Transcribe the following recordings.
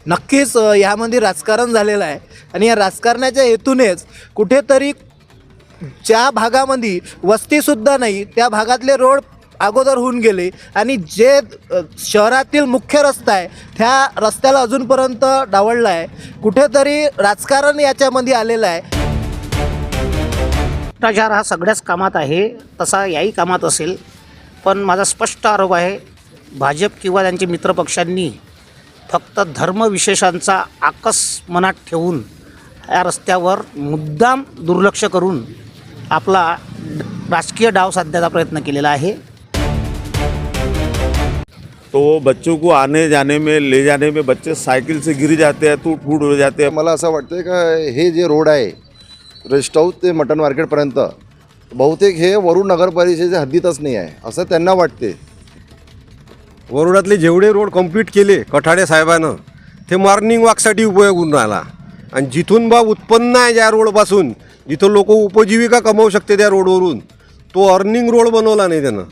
नक्कीच यामध्ये राजकारण झालेलं आहे आणि या राजकारणाच्या हेतूनेच कुठेतरी ज्या भागामध्ये वस्तीसुद्धा नाही त्या भागातले रोड अगोदर होऊन गेले आणि जे शहरातील मुख्य रस्ता आहे त्या रस्त्याला अजूनपर्यंत डावलला आहे. कुठेतरी राजकारण याच्यामध्ये आलेलं आहे. भ्रष्टाचार हा सगळ्याच कामात आहे, तसा याही कामात असेल. पण माझा स्पष्ट आरोप आहे, भाजप किंवा त्यांच्या मित्रपक्षांनी फक्त धर्मविशेषांचा आकस मनात ठेवून या रस्त्यावर मुद्दाम दुर्लक्ष करून आपला राजकीय डाव साधण्याचा प्रयत्न केलेला आहे. तो बच्चों को आने जाने में ले जाने में बच्चे साइकिल से गिर जाते हैं, टूट फूट हो जाते हैं. मला असं वाटतं का हे जे रोड आहे रेस्ट हाऊस ते मटन मार्केटपर्यंत बहुतेक हे वरुड नगर परिषदेच्या हद्दीतच नाही आहे असं त्यांना वाटते. वरुडातले जेवढे रोड कंप्लीट केले कठाडे साहेबानं ते मॉर्निंग वॉकसाठी उपयोगून राहिला. आणि जिथून बा उत्पन्न आहे ज्या रोडपासून जिथं लोक उपजीविका कमावू शकते त्या रोडवरून तो अर्निंग रोड बनवला नाही त्यानं.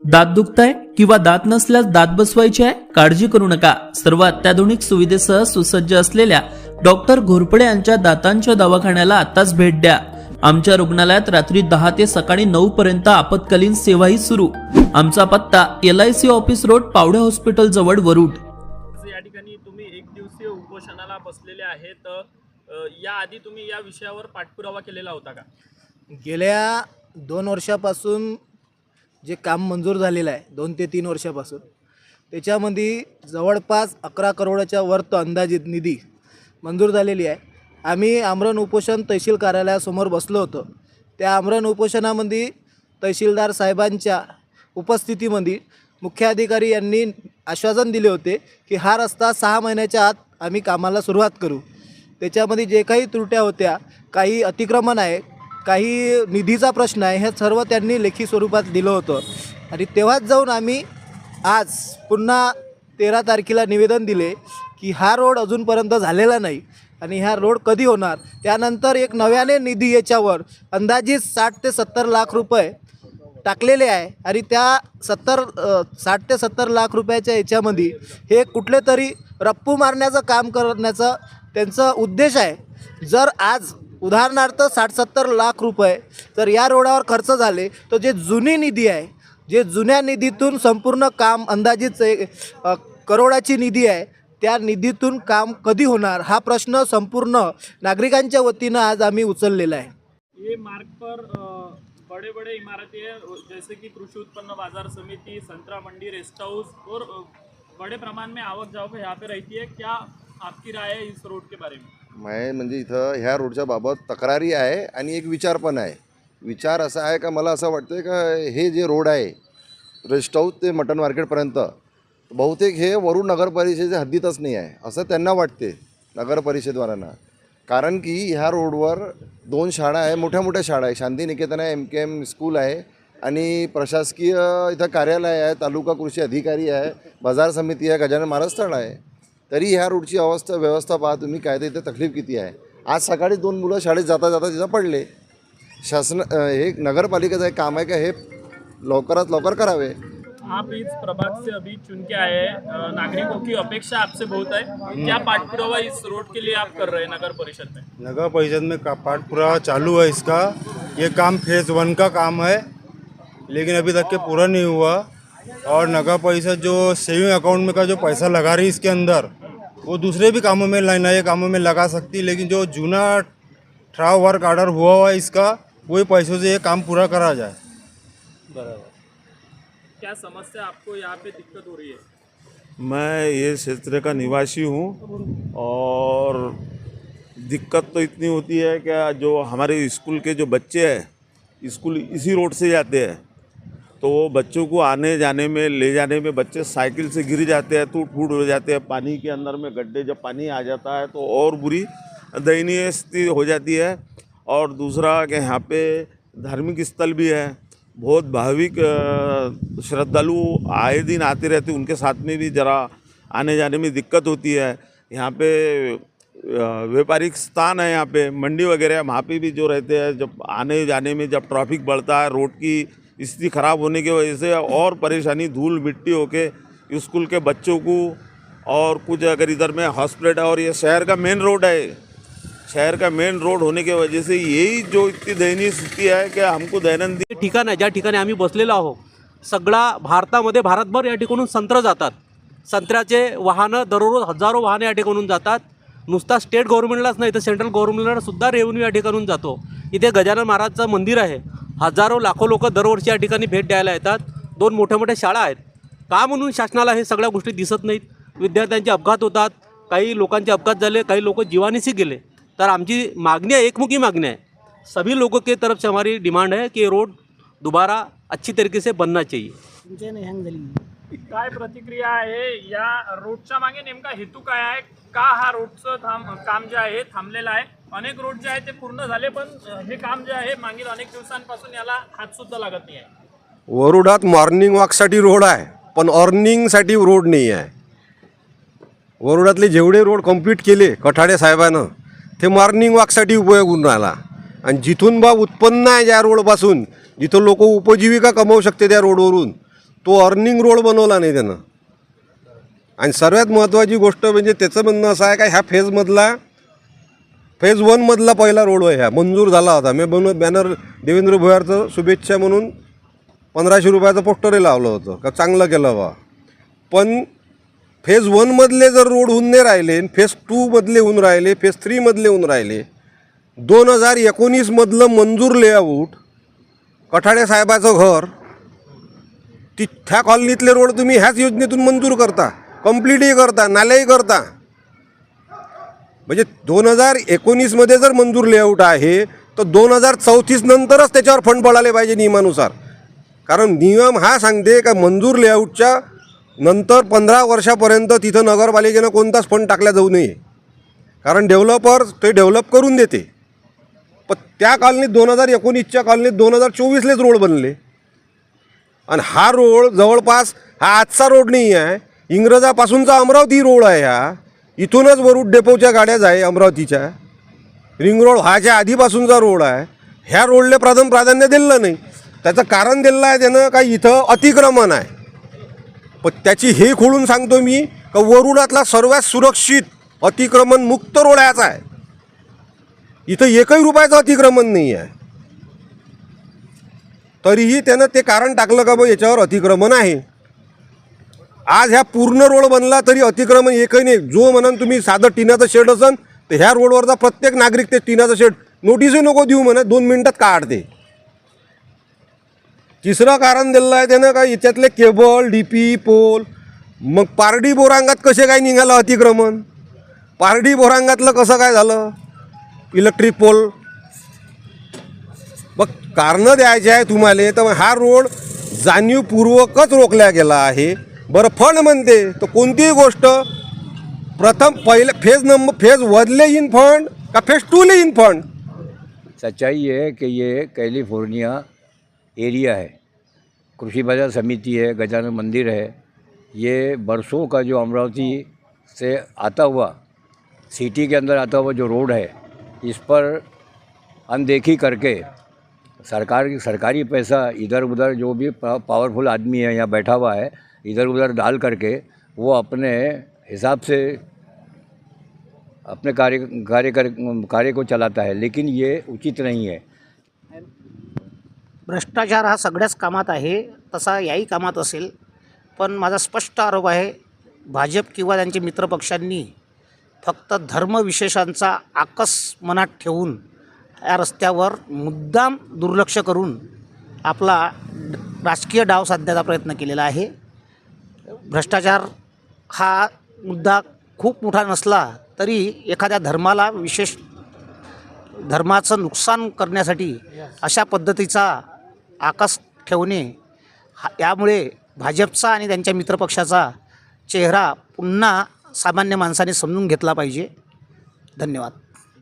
दात दुखताय किंवा दात नसल्यास दात बसवायचे आहे? काळजी करू नका. सर्व अत्याधुनिक सुविधेसह सुसज्ज असलेल्या डॉक्टर घोरपडे यांच्या दातांच्या दवाखान्याला आताच भेट द्या. आमच्या रुग्णालयात रात्री 10 ते सकाळी 9 पर्यंत आपत्कालीन सेवाही सुरू. आमचा पत्ता LIC office road, Pawde hospital जवळ, वरुड. या ठिकाणी तुम्ही एक दिवसीय उपोषणाला बसलेले आहेत. याआधी तुम्ही या विषयावर पाठपुरावा केलेला होता का? गेल्या 2 वर्षापासून जे काम मंजूर झालेलं आहे 2 ते 3 वर्षापासून त्याच्यामध्ये जवळपास 11 करोडाच्या वर अंदाजित निधी मंजूर झालेली आहे. आम्ही आमरण उपोषण तहसील कार्यालयासमोर बसलो होतो. त्या आमरण उपोषणामध्ये तहसीलदार साहेबांच्या उपस्थितीमध्ये मुख्य अधिकारी यांनी आश्वासन दिले होते की हा रस्ता 6 महिन्याच्या आत आम्ही कामाला सुरुवात करू. त्याच्यामध्ये जे काही त्रुट्या होत्या, काही अतिक्रमण आहे, काही निधीचा प्रश्न आहे, हे सर्व त्यांनी लेखी स्वरूपात दिलं होतं. आणि तेव्हाच जाऊन आम्ही आज पुन्हा 13 तारखेला निवेदन दिले की हा रोड अजूनपर्यंत झालेला नाही आणि हा रोड कधी होणार. त्यानंतर एक नव्याने निधी याच्यावर अंदाजित 60 ते 70 लाख रुपये टाकलेले आहे आणि त्या 60 ते 70 लाख रुपयाच्या याच्यामध्ये हे कुठले तरी रप्पू मारण्याचं काम करण्याचा त्यांचा उद्देश आहे. जर आज उदाहरणार्थ 60-70 लाख रुपये जर या रोडावर खर्च झाले तर जे जुनी निधी आहे, जे जुन्या निधीतून संपूर्ण काम अंदाजित करोडाची निधी आहे, त्या निधीतून काम कधी होणार हा प्रश्न संपूर्ण नागरिकांच्या वतीनं आज आम्ही उचललेला आहे. ये मार्ग पर बड़े बड़े इमारतें हैं जैसे कि कृषि उत्पन्न बाजार समिति, संतरा मंडी, रेस्ट हाउस और बड़े प्रमाण में आवक जावक यहाँ पे रहती है. क्या आपकी राय है इस रोड के बारे में? मैं म्हणजे इथं ह्या रोडच्या बाबत तक्रारी आहे आणि एक विचार पण आहे. विचार असा आहे का मला असं वाटतं का हे जे रोड आहे रेस्ट हाऊस ते मटन मार्केटपर्यंत बहुतेक हे वरुड नगर परिषदेच्या हद्दीतच नाही आहे असं त्यांना वाटते नगर परिषदवाल्यांना. कारण की ह्या रोडवर 2 शाळा आहे, मोठ्या मोठ्या शाळा आहे. शांतिनिकेतन आहे, MKM स्कूल आहे आणि प्रशासकीय इथं कार्यालय आहे, तालुका कृषी अधिकारी आहे, बाजार समिती आहे, गजानन महाराज स्थळ आहे. तरी ह्या रोडची व्यवस्था पहा तुम्ही काय, तर इथे तकलीफ किती आहे. आज सकाळी 2 मुलं शाळेत जाता जाता तिथं पडले. शासन हे नगरपालिकेचं एक काम आहे का हे लवकरात लवकर करावे. आप इस प्रभाग से अभी चुन के आए हैं, नागरिकों की अपेक्षा आपसे बहुत है. क्या पाठपुरावा इस रोड के लिए आप कर रहे हैं नगर परिषद में? नगर परिषद में पाठपुरावा चालू है इसका. ये काम फेज़ 1 का काम है लेकिन अभी तक के पूरा नहीं हुआ. और नगर परिषद जो सेविंग अकाउंट में का जो पैसा लगा रही है इसके अंदर वो दूसरे भी कामों में, नए कामों में लगा सकती है. लेकिन जो जूना ट्राव वर्क ऑर्डर हुआ है इसका वही पैसों से ये काम पूरा करा जाए. बराबर. क्या समस्या आपको यहाँ पे दिक्कत हो रही है? मैं ये क्षेत्र का निवासी हूँ और दिक्कत तो इतनी होती है कि जो हमारे स्कूल के जो बच्चे हैं स्कूल इसी रोड से जाते हैं, तो वो बच्चों को आने जाने में ले जाने में बच्चे साइकिल से गिर जाते हैं, टूट फूट हो जाते हैं. पानी के अंदर में गड्ढे, जब पानी आ जाता है तो और बुरी दयनीय स्थिति हो जाती है. और दूसरा कि यहाँ पे धार्मिक स्थल भी है, बहुत भाविक श्रद्धालु आए दिन आते रहते, उनके साथ में भी ज़रा आने जाने में दिक्कत होती है. यहाँ पे व्यापारिक स्थान है, यहाँ पे मंडी वगैरह, वहाँ पे भी जो रहते हैं, जब आने जाने में जब ट्रैफिक बढ़ता है, रोड की स्थिति ख़राब होने की वजह से और परेशानी, धूल मिट्टी होके स्कूल के बच्चों को और कुछ अगर इधर में हॉस्पिटल और ये शहर का मेन रोड है, शहर का मेन रोड होने की वजह से यही जो इतनी दयनीय स्थिति है कि हमको दैनंदिन ठिकाण आहे ज्या ठिकाणी आम्ही बसलेलो आहोत सगळा भारतामध्ये भारतभर या ठिकाणून संत्र जातात. संत्र्याचे वाहनं दररोज हजारो वाहने या ठिकाणून जातात. नुसता स्टेट गव्हर्नमेंटलाच नाही तर सेंट्रल गव्हर्नमेंटला सुद्धा रेव्हेन्यू या ठिकाणून जातो. इथे गजानन महाराजचं मंदिर आहे. हजारो लाखो लोक दरवर्षी या ठिकाणी भेट द्यायला येतात. 2 मोठ्या मोठ्या शाळा आहेत. का म्हणून शासनाला हे सगळ्या गोष्टी दिसत नाहीत? विद्यार्थ्यांचे अपघात होतात, काही लोकांचे अपघात झाले, काही लोक जीवानिशी गेले. तर आमची मागणी आहे, एकमुखी मागणी आहे. सभी लोगों के तरफ से हमारी डिमांड है कि रोड दोबारा अच्छी तरीके से बनना चाहिए. काय प्रतिक्रिया आहे या रोडच्या मागे नेमका हेतू काय आहे? का हा रोडचं काम जे आहे थांबलेलं आहे? अनेक रोड जे आहे ते पूर्ण झाले पण हे काम जे आहे मागील अनेक दिवसांपासून याला हात सुद्धा लागत नाही आहे. वरुडात मॉर्निंग वॉकसाठी रोड आहे पण अर्निंगसाठी रोड नाही आहे. वरुडातले जेवढे रोड कंप्लीट केले कठाडे साहेबानं ते मॉर्निंग वॉकसाठी उपयोगून राहिला. आणि जिथून बा उत्पन्न आहे ज्या रोडपासून जिथं लोक उपजीविका कमावू शकते त्या रोडवरून तो अर्निंग रोड बनवला नाही त्यानं. आणि सर्वात महत्त्वाची गोष्ट म्हणजे त्याचं म्हणणं असं आहे का ह्या फेज 1मधला पहिला रोड आहे, ह्या मंजूर झाला होता. मी बॅनर देवेंद्र भुयारचं शुभेच्छा म्हणून 1500 रुपयाचं पोस्टरही लावलं होतं का चांगलं केलं बा. पण फेज 1मधले जर रोड होऊन नाही राहिले, फेज 2मधले होऊन राहिले, फेज 3मधले होऊन राहिले, 2019मधलं मंजूर लेआउट कठाडे साहेबाचं घर त्या कॉलनीतले रोड तुम्ही ह्याच योजनेतून मंजूर करता, कंप्लीटही करता, नाल्याही करता. म्हणजे 2019मध्ये जर मंजूर लेआउट आहे तर 2034 नंतरच त्याच्यावर फंड पडाले पाहिजे नियमानुसार. कारण नियम हा सांगते का मंजूर लेआउटच्या नंतर 15 वर्षापर्यंत तिथं नगरपालिकेनं कोणताच फंड टाकला जाऊ नये. कारण डेव्हलपर ते डेव्हलप करून देते. पण त्या कॉलनीत 2019च्या कॉलनीत 2024लेच रोड बनले. आणि हा रोड जवळपास हा आजचा रोड नाही आहे, इंग्रजापासूनचा अमरावती रोड आहे. हा इथूनच वरुड डेपोच्या गाड्या आहे अमरावतीच्या. रिंग रोड व्हायच्या आधीपासूनचा रोड आहे. ह्या रोडला प्राधान्य दिलं नाही. त्याचं कारण दिलं आहे त्यानं का इथं अतिक्रमण आहे. पण त्याची हे खोडून सांगतो मी का वरुडातला सर्वात सुरक्षित अतिक्रमण मुक्त रोड याचा आहे. इथं 1 रुपयाचं अतिक्रमण नाही आहे. तरीही त्यानं ते कारण टाकलं का मग याच्यावर अतिक्रमण आहे. आज ह्या पूर्ण रोड बनला तरी अतिक्रमण एकही नाही. जो म्हणून तुम्ही साधं टिनाचं शेड असन तर ह्या रोडवरचा प्रत्येक नागरिक ते टिनाचं शेड नोटीसही नको देऊ म्हणा, 2 मिनिटात काढते. तिसरं कारण दिलं आहे त्यानं का याच्यातले केबल डीपी पोल. मग पारडी बोरांगात कसे काय निघालं अतिक्रमण? पारडी बोरांगातलं कसं काय झालं इलेक्ट्रिक पोल? मग कारणं द्यायचे आहे तुम्हाला. तर हा रोड जाणीवपूर्वकच रोखला गेला आहे. बरं फंड म्हणते तर कोणतीही गोष्ट प्रथम फेज 1ले इन फंड का फेज 2ले इन फंड? सच्चाई है कि ये कैलिफोर्निया एरिया है, कृषि बाजार समिति है, गजानन मंदिर है. ये बरसों का जो अमरावती से आता हुआ सिटी के अंदर आता हुआ जो रोड है इस पर अनदेखी करके सरकारी पैसा इधर उधर जो भी पावरफुल आदमी है यहाँ बैठा हुआ है इधर उधर डाल करके वो अपने हिसाब से अपने कार्य को चलाता है. लेकिन ये उचित नहीं है. भ्रष्टाचार हा सगळ्याच कामात आहे, तसा याही कामात असेल. पण माझा स्पष्ट आरोप आहे भाजप किंवा त्यांचे मित्रपक्षांनी फक्त धर्मविशेषांचा आकस मनात ठेवून या रस्त्यावर मुद्दाम दुर्लक्ष करून आपला राजकीय डाव साधण्याचा प्रयत्न केलेला आहे. भ्रष्टाचार हा मुद्दा खूप मोठा नसला तरी एखाद्या धर्माला विशेष धर्माचं नुकसान करण्यासाठी अशा पद्धतीचा आकस ठेवणे यामुळे भाजपचा आणि त्यांच्या मित्रपक्षाचा चेहरा पुन्हा सामान्य माणसाने समजून घेतला पाहिजे. धन्यवाद.